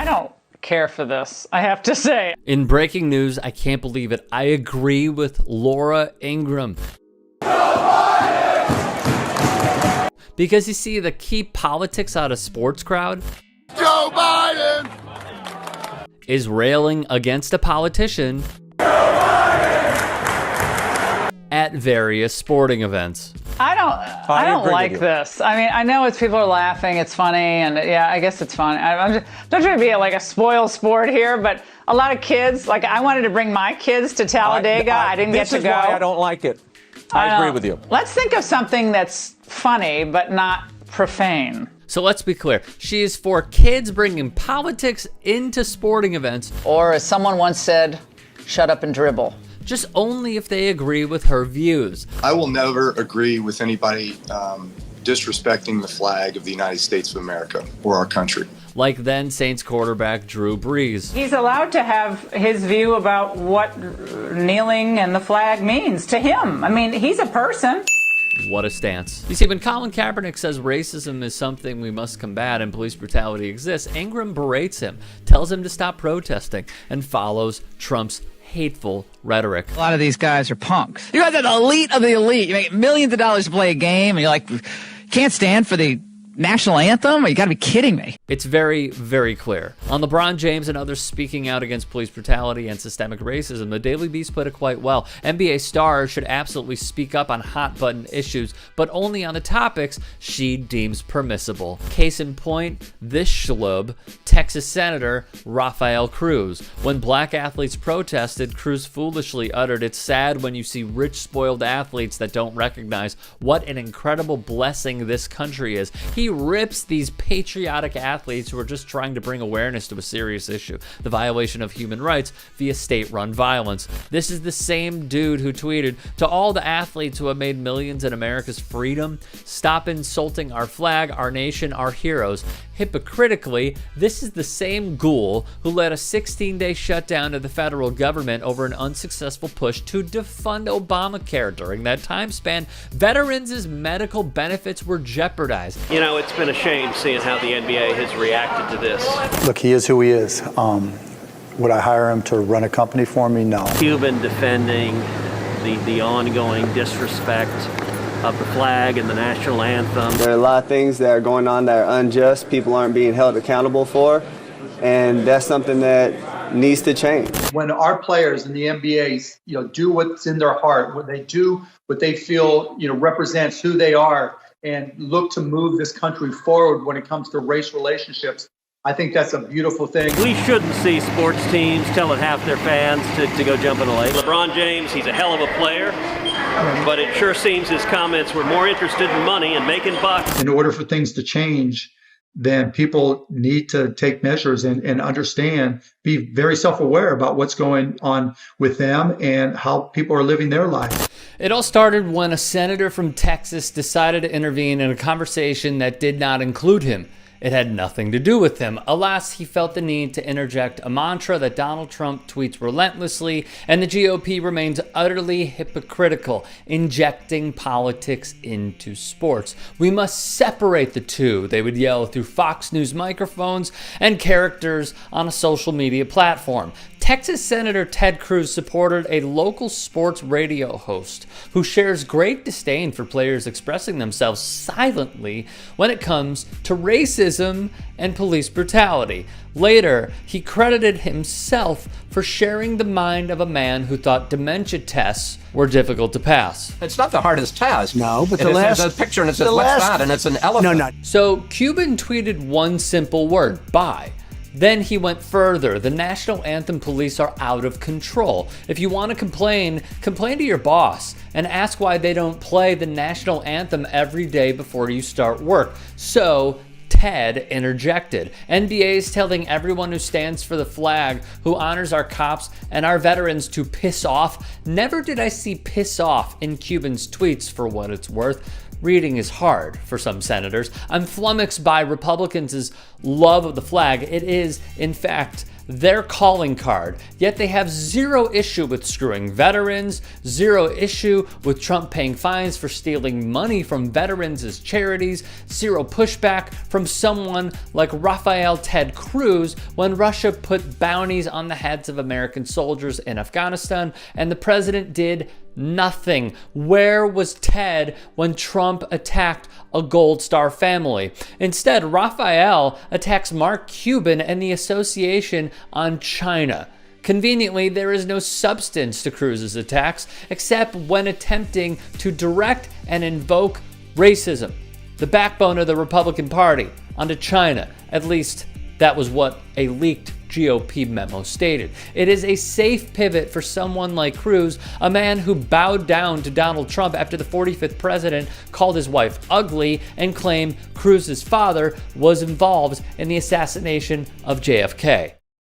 I don't care for this, I have to say. In breaking news, I can't believe it, I agree with Laura Ingraham. Because you see, the key politics out of sports crowd, Joe Biden, is railing against a politician at various sporting events. I don't like this. I mean, I know people are laughing, it's funny, and yeah, I guess it's fun. I'm just not trying to be like a spoil sport here, but a lot of kids, like I wanted to bring my kids to Talladega. I didn't get to go. This is why I don't like it. I agree with you. Let's think of something that's funny, but not profane. So let's be clear. She is for kids bringing politics into sporting events. Or as someone once said, shut up and dribble. Just only if they agree with her views. I will never agree with anybody disrespecting the flag of the United States of America or our country. Like then Saints quarterback Drew Brees. He's allowed to have his view about what kneeling and the flag means to him. I mean, he's a person. What a stance. You see, when Colin Kaepernick says racism is something we must combat and police brutality exists, Ingram berates him, tells him to stop protesting, and follows Trump's hateful rhetoric. A lot of these guys are punks. You guys are the elite of the elite. You make millions of dollars to play a game, and you're like, can't stand for the national anthem? You gotta be kidding me. It's very, very clear. On LeBron James and others speaking out against police brutality and systemic racism, the Daily Beast put it quite well. NBA stars should absolutely speak up on hot-button issues, but only on the topics she deems permissible. Case in point, this schlub, Texas Senator Rafael Cruz. When black athletes protested, Cruz foolishly uttered, "It's sad when you see rich, spoiled athletes that don't recognize what an incredible blessing this country is." He rips these patriotic athletes who are just trying to bring awareness to a serious issue, the violation of human rights via state-run violence. This is the same dude who tweeted, "To all the athletes who have made millions in America's freedom, stop insulting our flag, our nation, our heroes." Hypocritically, this is the same ghoul who led a 16-day shutdown of the federal government over an unsuccessful push to defund Obamacare. During that time span, veterans' medical benefits were jeopardized. You know, it's been a shame seeing how the NBA has reacted to this. Look, he is who he is. Would I hire him to run a company for me? No. Cuban defending the ongoing disrespect of the flag and the national anthem. There are a lot of things that are going on that are unjust, people aren't being held accountable for, and that's something that needs to change. When our players in the NBA, do what's in their heart, when they do what they feel, represents who they are, and look to move this country forward when it comes to race relationships, I think that's a beautiful thing. We shouldn't see sports teams telling half their fans to go jump in a lake. LeBron James, he's a hell of a player, but it sure seems his comments were more interested in money and making bucks. In order for things to change, then people need to take measures and understand, be very self-aware about what's going on with them and how people are living their lives. It all started when a senator from Texas decided to intervene in a conversation that did not include him. It had nothing to do with him. Alas, he felt the need to interject a mantra that Donald Trump tweets relentlessly, and the GOP remains utterly hypocritical, injecting politics into sports. "We must separate the two," they would yell through Fox News microphones and characters on a social media platform. Texas Senator Ted Cruz supported a local sports radio host who shares great disdain for players expressing themselves silently when it comes to racism and police brutality. Later, he credited himself for sharing the mind of a man who thought dementia tests were difficult to pass. It's not the hardest test. No, but There's a picture and it says, "What's that?" And it's an elephant. No. So Cuban tweeted one simple word, "bye." Then he went further. The National Anthem police are out of control. If you want to complain to your boss and ask why they don't play the National Anthem every day before you start work. So Ted interjected. NBA is telling everyone who stands for the flag, who honors our cops and our veterans, to piss off. Never did I see piss off in Cuban's tweets, for what it's worth. Reading is hard for some senators. I'm flummoxed by Republicans' love of the flag. It is, in fact, their calling card, yet they have zero issue with screwing veterans, zero issue with Trump paying fines for stealing money from veterans as charities, zero pushback from someone like Rafael Ted Cruz when Russia put bounties on the heads of American soldiers in Afghanistan, and the president did nothing. Where was Ted when Trump attacked a Gold Star family? Instead, Rafael attacks Mark Cuban and the association on China. Conveniently, there is no substance to Cruz's attacks except when attempting to direct and invoke racism, the backbone of the Republican Party, onto China. At least that was what a leaked GOP memo stated. It is a safe pivot for someone like Cruz, a man who bowed down to Donald Trump after the 45th president called his wife ugly and claimed Cruz's father was involved in the assassination of JFK.